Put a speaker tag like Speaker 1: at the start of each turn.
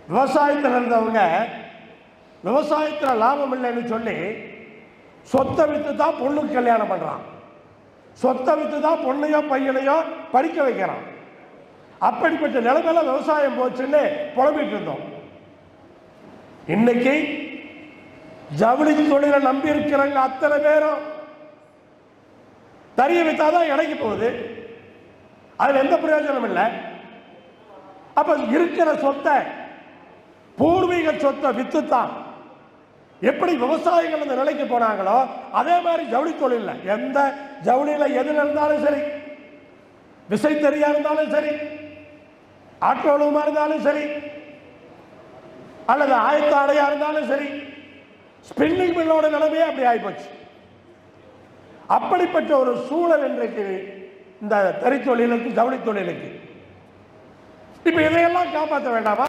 Speaker 1: விவசாயத்தில் இருந்தவங்க விவசாயத்தில் லாபம் இல்லைன்னு சொல்லி சொத்தை விற்று தான் பொண்ணுக்கு கல்யாணம் பண்ணுறான், சொத்தை விற்று தான் பொண்ணையோ பையனையோ படிக்க வைக்கிறான். அப்படிப்பட்ட நிலைமையில விவசாயம் போச்சுன்னு புலம்பிட்டு இருந்தோம். இன்னைக்கு ஜவுளி தொழிலை நம்பி இருக்கிறவங்க அத்தனை பேரும் தறிய வித்தாதான் இடைக்கு போகுது, அதுல எந்த பிரயோஜனம் இல்லை. அப்ப இருக்கிற சொத்தை, பூர்வீக சொத்தை வித்துத்தான் எப்படி விவசாயிகள் அந்த நிலைக்கு போனாங்களோ அதே மாதிரி ஜவுளி தொழில், எந்த ஜவுளியில எது இருந்தாலும் சரி, விசைத்தறியா இருந்தாலும் சரி, ஆட்டோலுமா இருந்தாலும் சரி, அல்லது ஆயத்த ஆடையா இருந்தாலும் சரி, ஸ்பின்னிங் மில்லோட நிலைமையே அப்படி ஆயிப்போச்சு. அப்படிப்பட்ட ஒரு சூழல் இன்றைக்கு இந்த தறி தொழிலுக்கு, ஜவுளி தொழிலுக்கு. இப்ப இதையெல்லாம் காப்பாற்ற வேண்டாமா?